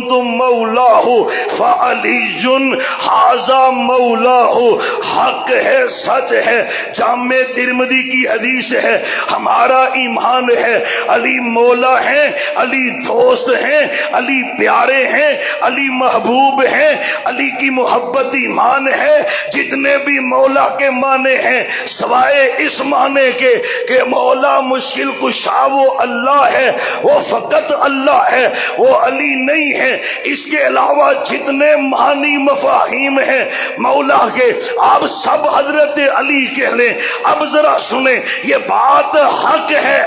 कुन्तु मौलाहु फअलीजुन हाजा मौलाहु। हक है, सच है, जामे तिरमिज़ी की हदीस है, हमारा ईमान है अली मौला हैं, अली दोस्त हैं, अली प्यारे हैं, अली महबूब हैं, अली की मोहब्बत ईमान है। जितने भी मौला के माने हैं सवाए इस माने के कि मौला मुश्किल कुशा वो अल्लाह है, वो फकत अल्लाह है, वो अली नहीं है। इसके अलावा जितने मानी मफाहिम हैं मौला के आप सब हजरत अली कह लें। अब जरा सुने, ये बात हक है।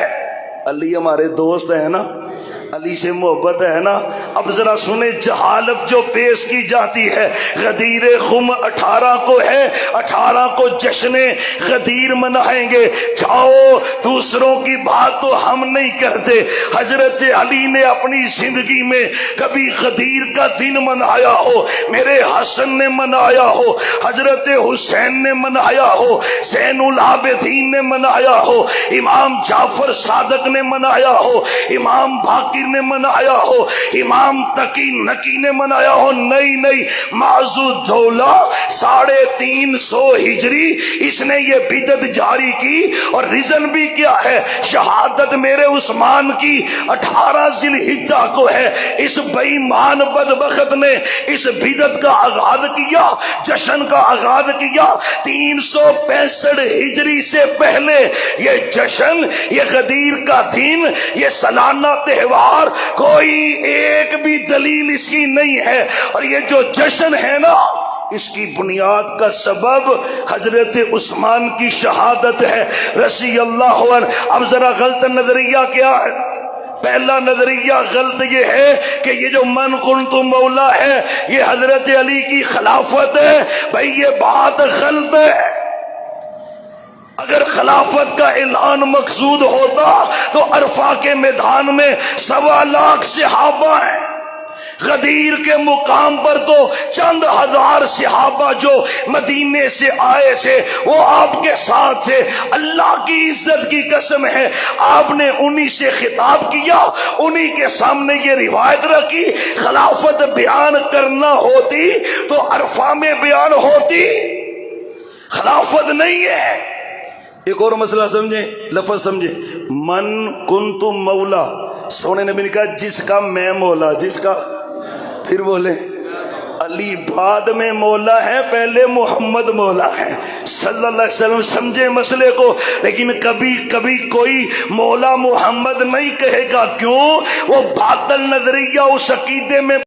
अली हमारे दोस्त है ना, अली से मोहब्बत है ना। अब जरा सुने, जहालत जो पेश की जाती है, गदीर खुम 18 को है, 18 को जश्न गदीर मनाएंगे। जाओ, दूसरों की बात तो हम नहीं करते। हजरत अली ने अपनी जिंदगी में कभी गदीर का दिन मनाया हो, मेरे हसन ने मनाया हो, हजरत हुसैन ने मनाया हो, ज़ैनुल आबिदीन ने मनाया हो, इमाम जाफर सादक ने मनाया हो, इमाम बाकी ने मनाया हो, इमाम तकी नकी ने मनाया हो। नहीं नहीं, माजूद दौला 350 हिजरी इसने ये बिदत जारी की। और रीजन भी क्या है, शहादत मेरे उस्मान की 18 जिलहिज्जा को है। इस बेईमान बदबख्त ने इस बिदत का आगाज किया, जश्न का आगाज किया 365 हिजरी से पहले। ये जश्न, ये गदीर का दिन, ये सालाना त्योहार, कोई एक भी दलील इसकी नहीं है। और ये जो जश्न है ना, इसकी बुनियाद का सबब हजरत उस्मान की शहादत है रज़ी अल्लाहु अन्हु। अब जरा गलत नजरिया क्या है? पहला नजरिया गलत ये है कि ये जो मन कुन्तु मौला है ये हजरत अली की खिलाफत है। भाई ये बात गलत है। अगर खिलाफत का ऐलान मकसूद होता तो अरफा के मैदान में 1.25 लाख सहाबा हैं। गदीर के मुकाम पर तो चंद हजार सहाबा जो मदीने से आए थे वो आपके साथ थे। अल्लाह की इज्जत की कसम है, आपने उन्हीं से खिताब किया, उन्हीं के सामने ये रिवायत रखी। खिलाफत बयान करना होती तो अरफा में बयान होती, खिलाफत नहीं है। एक और मसला समझे, लफ्ज समझे, मन कुन्तु मौला। सोने नबी ने कहा जिसका मैं मौला, जिसका, फिर बोले अली बाद में मौला है, पहले मोहम्मद मौला है सल्लल्लाहु अलैहि वसल्लम। समझे मसले को। लेकिन कभी कभी कोई मौला मोहम्मद नहीं कहेगा, क्यों? वो बातिल नजरिया उस अकीदे में